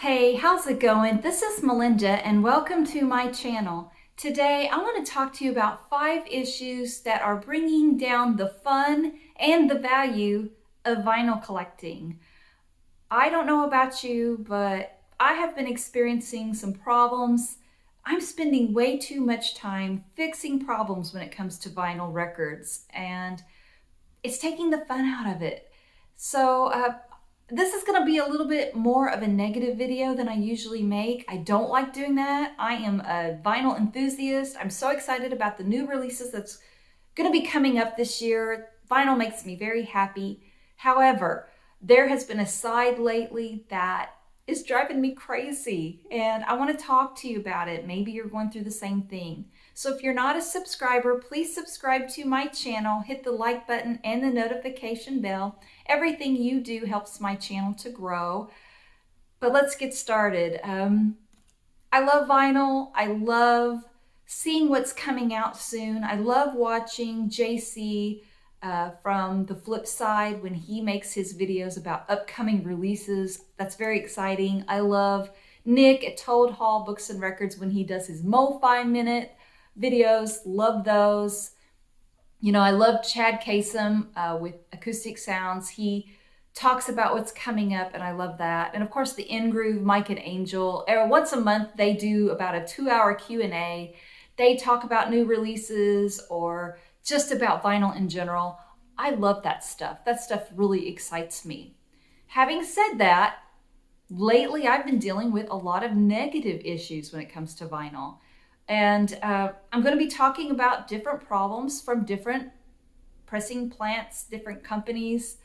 Hey, how's it going? This is Melinda and welcome to my channel. Today I want to talk to you about 5 issues that are bringing down the fun and the value of vinyl collecting. I don't know about you, but I have been experiencing some problems. I'm spending way too much time fixing problems when it comes to vinyl records, and it's taking the fun out of it. So this is going to be a little bit more of a negative video than I usually make. I don't like doing that. I am a vinyl enthusiast. I'm so excited about the new releases that's going to be coming up this year. Vinyl makes me very happy. However, there has been a side lately that is driving me crazy, and I want to talk to you about it. Maybe you're going through the same thing. So if you're not a subscriber, please subscribe to my channel, hit the like button and the notification bell. Everything you do helps my channel to grow. But let's get started. I love vinyl. I love seeing what's coming out soon. I love watching JC from the flip side when he makes his videos about upcoming releases. That's very exciting. I love Nick at Toad Hall Books and Records when he does his Mo-Fi Minute videos. Love those. You know, I love Chad Kasem with Acoustic Sounds. He talks about what's coming up, and I love that. And of course, the In Groove, Mike and Angel. Once a month, they do about a 2-hour Q&A. They talk about new releases or just about vinyl in general. I love that stuff. That stuff really excites me. Having said that, lately I've been dealing with a lot of negative issues when it comes to vinyl. And I'm going to be talking about different problems from different pressing plants, different companies,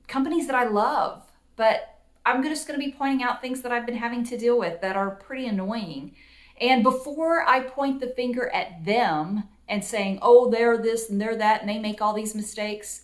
companies that I love. But I'm just going to be pointing out things that I've been having to deal with that are pretty annoying. And before I point the finger at them and saying, oh, they're this and they're that, and they make all these mistakes,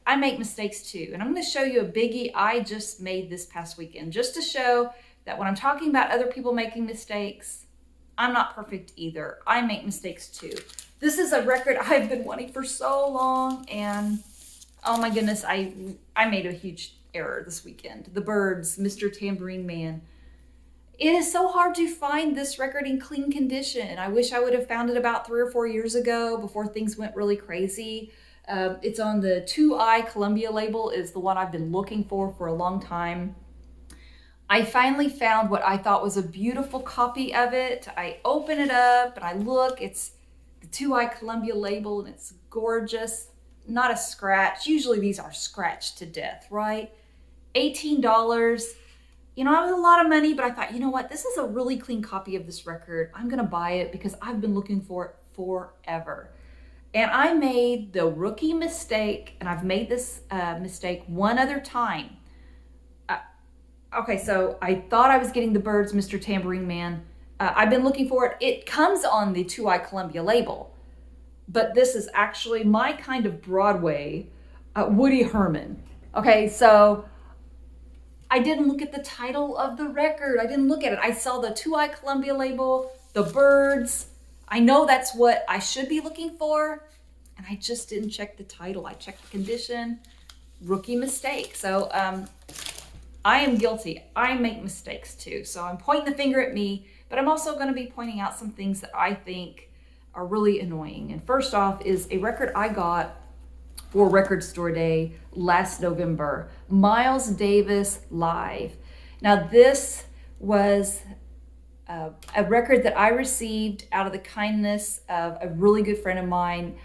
I make mistakes too. And I'm going to show you a biggie I just made this past weekend, just to show that when I'm talking about other people making mistakes, I'm not perfect either. I make mistakes too. This is a record I've been wanting for so long, and oh my goodness, I made a huge error this weekend. The Byrds, Mr. Tambourine Man. It is so hard to find this record in clean condition. I wish I would have found it about 3 or 4 years ago before things went really crazy. It's on the 2i Columbia label, is the one I've been looking for a long time. I finally found what I thought was a beautiful copy of it. I open it up and I look, it's the 2i Columbia label and it's gorgeous. Not a scratch. Usually these are scratched to death, right? $18. You know, it was a lot of money, but I thought, you know what? This is a really clean copy of this record. I'm going to buy it because I've been looking for it forever. And I made the rookie mistake, and I've made this mistake one other time. Okay, so I thought I was getting the Byrds, Mr. Tambourine Man. I've been looking for it. It comes on the 2i Columbia label, but this is actually my kind of Broadway Woody Herman. Okay, so I didn't look at the title of the record. I didn't look at it. I saw the 2i Columbia label, the Byrds. I know that's what I should be looking for, and I just didn't check the title. I checked the condition. Rookie mistake. So I am guilty. I make mistakes too. So I'm pointing the finger at me, but I'm also going to be pointing out some things that I think are really annoying. And first off is a record I got for Record Store Day last November, Miles Davis Live. Now this was a record that I received out of the kindness of a really good friend of mine,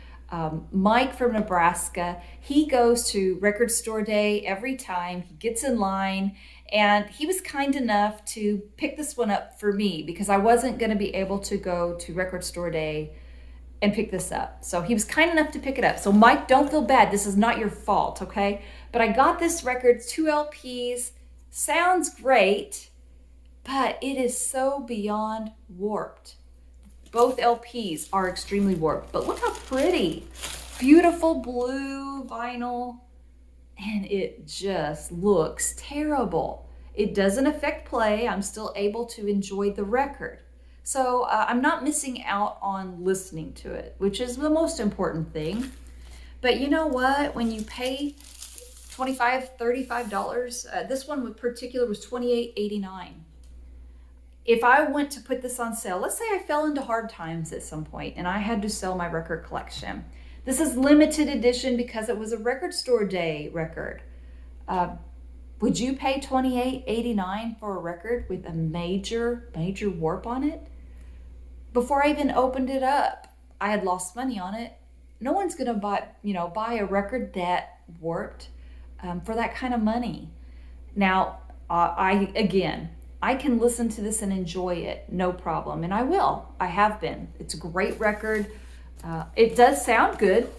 Mike from Nebraska. He goes to Record Store Day every time. He gets in line, and he was kind enough to pick this one up for me because I wasn't going to be able to go to Record Store Day and pick this up. So he was kind enough to pick it up. So Mike, don't feel bad. This is not your fault, okay? But I got this record, 2 LPs, sounds great, but it is so beyond warped. Both LPs are extremely warped, but look how pretty. Beautiful blue vinyl, and it just looks terrible. It doesn't affect play. I'm still able to enjoy the record. So I'm not missing out on listening to it, which is the most important thing. But you know what? When you pay $25, $35. This one in particular was $28.89. If I went to put this on sale, let's say I fell into hard times at some point and I had to sell my record collection. This is limited edition because it was a record store day record. Would you pay $28.89 for a record with a major warp on it? Before I even opened it up, I had lost money on it. No one's gonna buy a record that warped for that kind of money. Now, I can listen to this and enjoy it, no problem, and I will. I have been. It's a great record. It does sound good,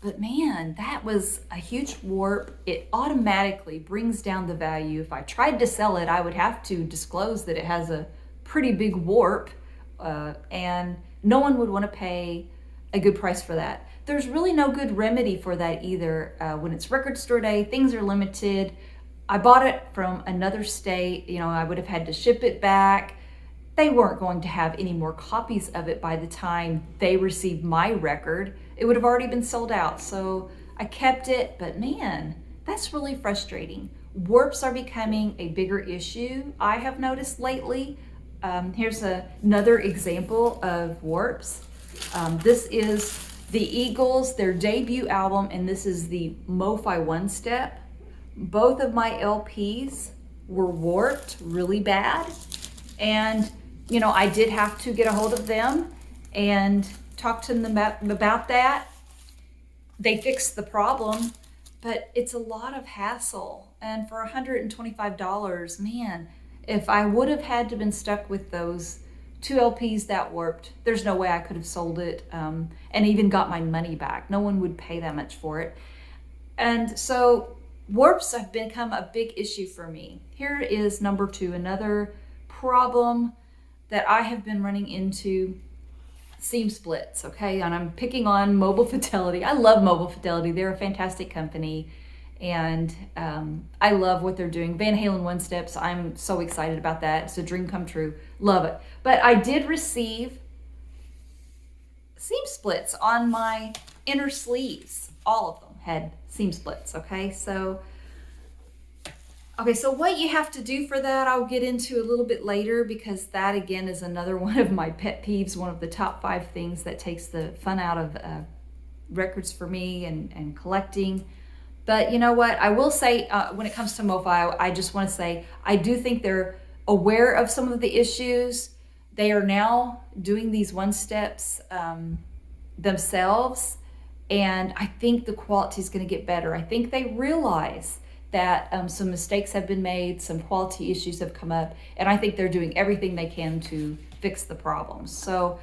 but man, that was a huge warp. It automatically brings down the value. If I tried to sell it, I would have to disclose that it has a pretty big warp, and no one would want to pay a good price for that. There's really no good remedy for that either. When it's record store day, things are limited. I bought it from another state. I would have had to ship it back. They weren't going to have any more copies of it by the time they received my record. It would have already been sold out. So I kept it, but man, that's really frustrating. Warps are becoming a bigger issue, I have noticed lately. Here's another example of warps. This is the Eagles, their debut album, and this is the MoFi One Step. Both of my LPs were warped really bad, and I did have to get a hold of them and talk to them about that. They fixed the problem, but it's a lot of hassle. And for $125, man, if I would have had to been stuck with those 2 LPs that warped, there's no way I could have sold it and even got my money back. No one would pay that much for it. And so warps have become a big issue for me. Here is number 2, another problem that I have been running into: seam splits, okay? And I'm picking on Mobile Fidelity. I love Mobile Fidelity. They're a fantastic company, and I love what they're doing. Van Halen One Steps, I'm so excited about that. It's a dream come true. Love it. But I did receive seam splits on my inner sleeves. All of them had seam splits, okay? So what you have to do for that, I'll get into a little bit later, because that again is another one of my pet peeves, one of the top 5 things that takes the fun out of records for me and collecting. But you know what, I will say when it comes to MoFi, I just want to say I do think they're aware of some of the issues. They are now doing these one steps themselves, and I think the quality is going to get better. I think they realize that some mistakes have been made, some quality issues have come up, and I think they're doing everything they can to fix the problems. So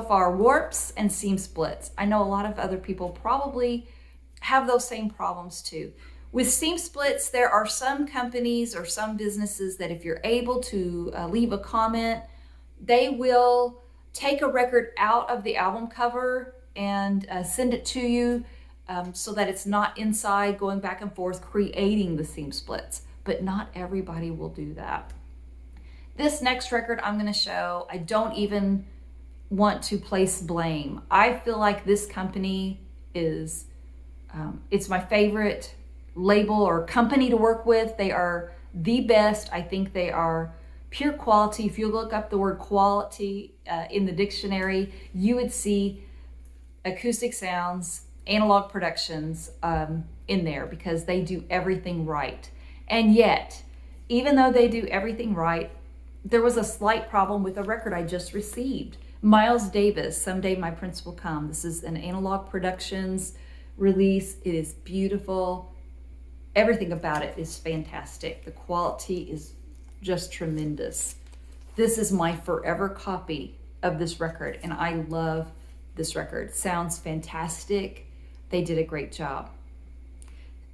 far, warps and seam splits. I know a lot of other people probably have those same problems too. With seam splits, there are some companies or some businesses that if you're able to leave a comment, they will take a record out of the album cover and send it to you, so that it's not inside going back and forth creating the seam splits. But not everybody will do that. This next record I'm going to show, I don't even want to place blame. I feel like this company is, it's my favorite label or company to work with. They are the best. I think they are pure quality. If you look up the word quality in the dictionary, you would see Acoustic Sounds, Analog Productions in there, because they do everything right. And yet, even though they do everything right, there was a slight problem with a record I just received. Miles Davis, Someday My Prince Will Come. This is an Analog Productions release. It is beautiful. Everything about it is fantastic. The quality is just tremendous. This is my forever copy of this record, and I love this record. Sounds fantastic. They did a great job.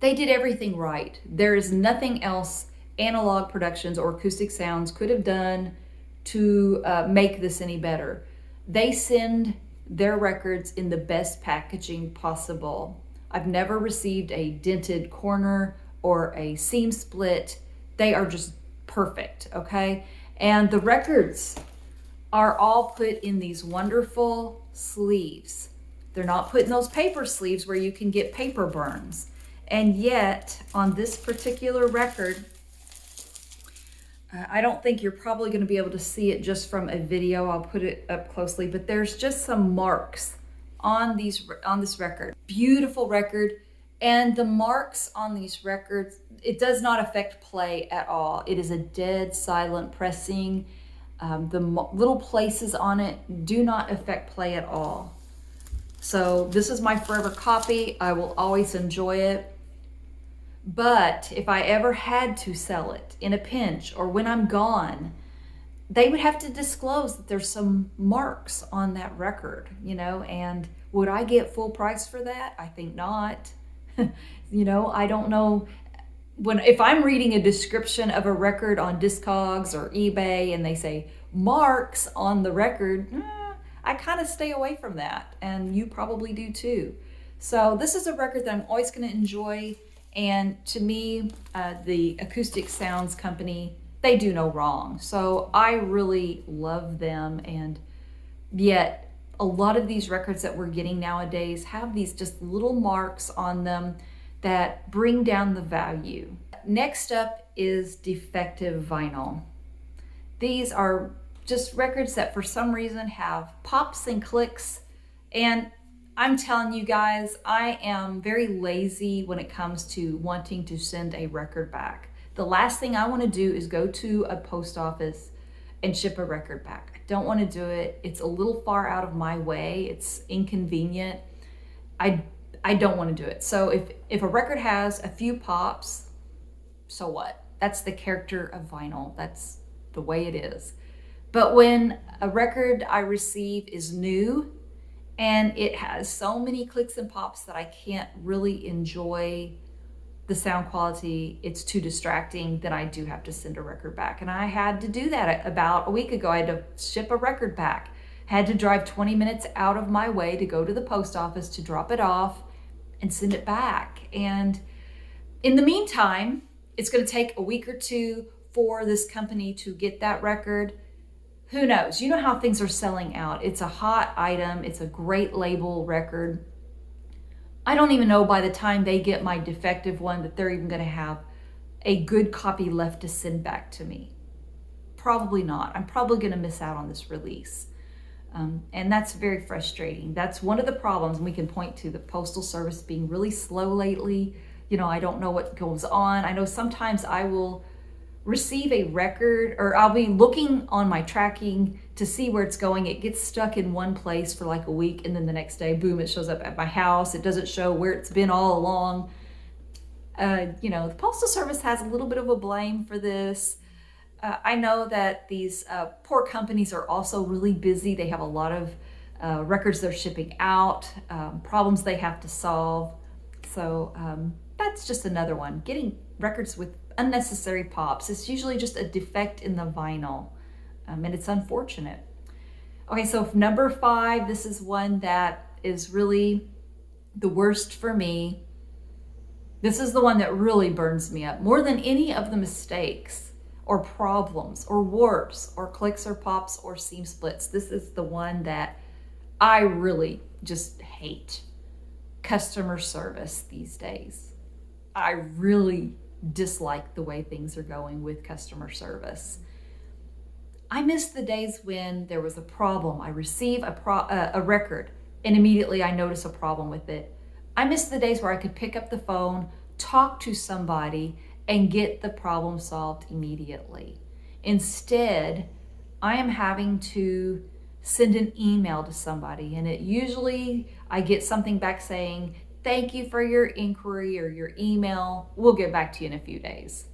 They did everything right. There is nothing else Analog Productions or Acoustic Sounds could have done to make this any better. They send their records in the best packaging possible. I've never received a dented corner or a seam split. They are just perfect, okay? And the records are all put in these wonderful sleeves. They're not put in those paper sleeves where you can get paper burns. And yet, on this particular record, I don't think you're probably going to be able to see it just from a video. I'll put it up closely, but there's just some marks on this record. Beautiful record. And the marks on these records, it does not affect play at all. It is a dead silent pressing. The little places on it do not affect play at all. So this is my forever copy. I will always enjoy it. But if I ever had to sell it in a pinch or when I'm gone, they would have to disclose that there's some marks on that record, and would I get full price for that? I think not. I don't know. If I'm reading a description of a record on Discogs or eBay and they say marks on the record, I kind of stay away from that, and you probably do too. So this is a record that I'm always going to enjoy. And to me, the Acoustic Sounds Company, they do no wrong. So I really love them. And yet a lot of these records that we're getting nowadays have these just little marks on them that bring down the value. Next up is Defective vinyl. These are just records that for some reason have pops and clicks. And I'm telling you guys, I am very lazy when it comes to wanting to send a record back. The last thing I want to do is go to a post office and ship a record back. I don't want to do it. It's a little far out of my way. It's inconvenient. I don't want to do it. So if a record has a few pops, so what? That's the character of vinyl. That's the way it is. But when a record I receive is new, and it has so many clicks and pops that I can't really enjoy the sound quality, it's too distracting, then I do have to send a record back. And I had to do that about a week ago. I had to ship a record back. Had to drive 20 minutes out of my way to go to the post office to drop it off and send it back. And in the meantime, it's going to take a week or two for this company to get that record. Who knows? You know how things are selling out. It's a hot item. It's a great label record. I don't even know by the time they get my defective one that they're even going to have a good copy left to send back to me. Probably not. I'm probably going to miss out on this release. And that's very frustrating. That's one of the problems. We can point to the Postal Service being really slow lately. I don't know what goes on. I know sometimes I will receive a record, or I'll be looking on my tracking to see where it's going. It gets stuck in one place for like a week, and then the next day, boom, it shows up at my house. It doesn't show where it's been all along. The Postal Service has a little bit of a blame for this. I know that these poor companies are also really busy. They have a lot of records they're shipping out, problems they have to solve. So that's just another one. Getting records with unnecessary pops. It's usually just a defect in the vinyl, and it's unfortunate. Okay, so number 5, this is one that is really the worst for me. This is the one that really burns me up more than any of the mistakes or problems or warps or clicks or pops or seam splits. This is the one that I really just hate. Customer service these days. I really dislike the way things are going with customer service. I miss the days when there was a problem. I receive a record and immediately I notice a problem with it. I miss the days where I could pick up the phone, talk to somebody, and get the problem solved immediately. Instead, I am having to send an email to somebody, and I get something back saying, "Thank you for your inquiry," or "your email. We'll get back to you in a few days."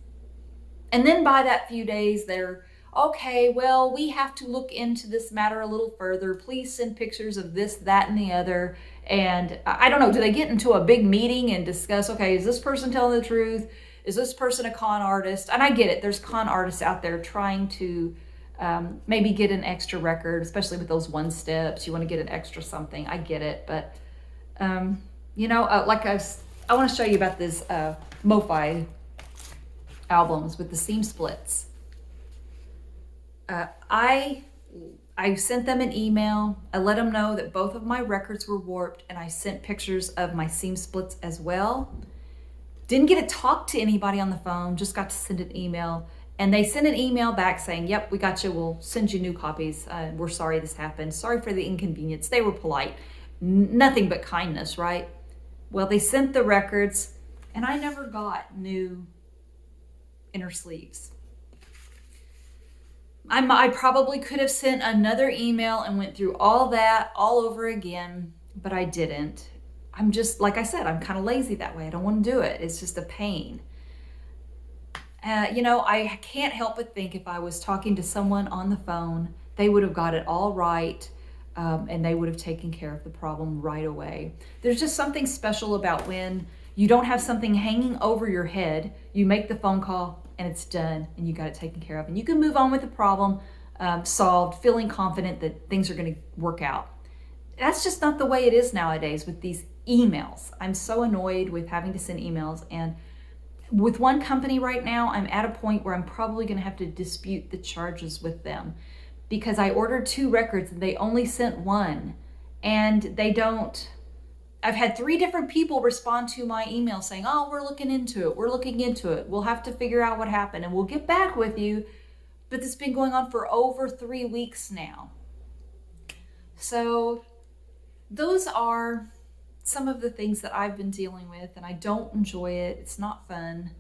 And then by that few days, they're, "Okay, well, we have to look into this matter a little further. Please send pictures of this, that, and the other." And I don't know, do they get into a big meeting and discuss, okay, is this person telling the truth? Is this person a con artist? And I get it. There's con artists out there trying to maybe get an extra record, especially with those one steps. You want to get an extra something. I get it. But, I want to show you about this MoFi albums with the seam splits. I sent them an email. I let them know that both of my records were warped, and I sent pictures of my seam splits as well. Didn't get to talk to anybody on the phone, just got to send an email. And they sent an email back saying, yep, we got you. We'll send you new copies. We're sorry this happened. Sorry for the inconvenience. They were polite. Nothing but kindness, right? Well, they sent the records, and I never got new inner sleeves. I probably could have sent another email and went through all that all over again, but I didn't. I'm just, like I said, I'm kind of lazy that way. I don't want to do it. It's just a pain. I can't help but think if I was talking to someone on the phone, they would have got it all right, and they would have taken care of the problem right away. There's just something special about when you don't have something hanging over your head. You make the phone call and it's done and you got it taken care of. And you can move on with the problem solved, feeling confident that things are going to work out. That's just not the way it is nowadays with these emails. I'm so annoyed with having to send emails. And with one company right now, I'm at a point where I'm probably going to have to dispute the charges with them because I ordered 2 records and they only sent 1. And they don't. I've had 3 different people respond to my email saying, oh, we're looking into it. We're looking into it. We'll have to figure out what happened and we'll get back with you. But it's been going on for over 3 weeks now. So those are some of the things that I've been dealing with, and I don't enjoy it. It's not fun.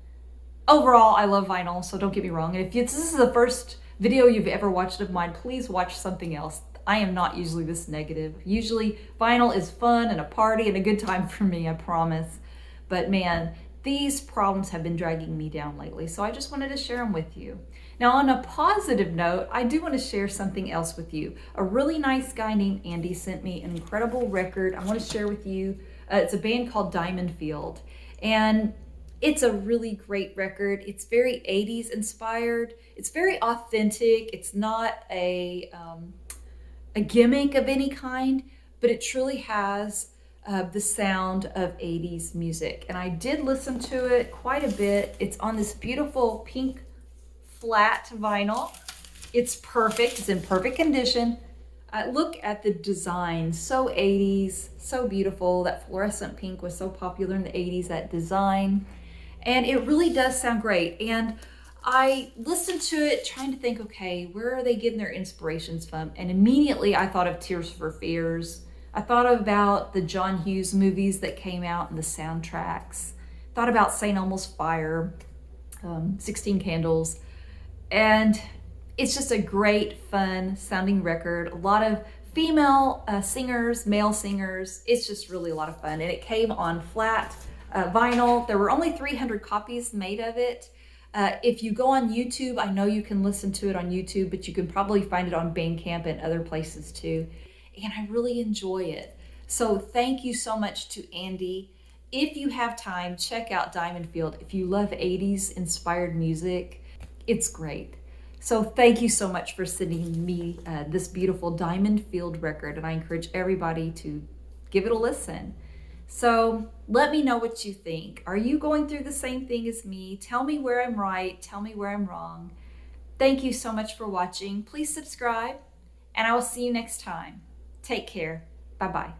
Overall, I love vinyl, so don't get me wrong. And if this is the first video you've ever watched of mine, please watch something else. I am not usually this negative. Usually vinyl is fun and a party and a good time for me, I promise. But man, these problems have been dragging me down lately, so I just wanted to share them with you. Now, on a positive note, I do want to share something else with you. A really nice guy named Andy sent me an incredible record I want to share with you. It's a band called Diamond Field, and it's a really great record. It's very 80s inspired. It's very authentic. It's not a gimmick of any kind, but it truly has the sound of 80s music. And I did listen to it quite a bit. It's on this beautiful pink flat vinyl. It's perfect. It's in perfect condition. Look at the design. So 80s, so beautiful. That fluorescent pink was so popular in the 80s, that design. And it really does sound great. And I listened to it trying to think, okay, where are they getting their inspirations from? And immediately I thought of Tears for Fears. I thought about the John Hughes movies that came out and the soundtracks. Thought about St. Elmo's Fire, 16 Candles. And it's just a great, fun sounding record. A lot of female singers, male singers. It's just really a lot of fun. And it came on flat vinyl. There were only 300 copies made of it. If you go on YouTube, I know you can listen to it on YouTube, but you can probably find it on Bandcamp and other places too. And I really enjoy it. So thank you so much to Andy. If you have time, check out Diamond Field. If you love 80s inspired music, it's great. So thank you so much for sending me this beautiful Diamond Field record, and I encourage everybody to give it a listen. So let me know what you think. Are you going through the same thing as me? Tell me where I'm right. Tell me where I'm wrong. Thank you so much for watching. Please subscribe, and I will see you next time. Take care. Bye-bye.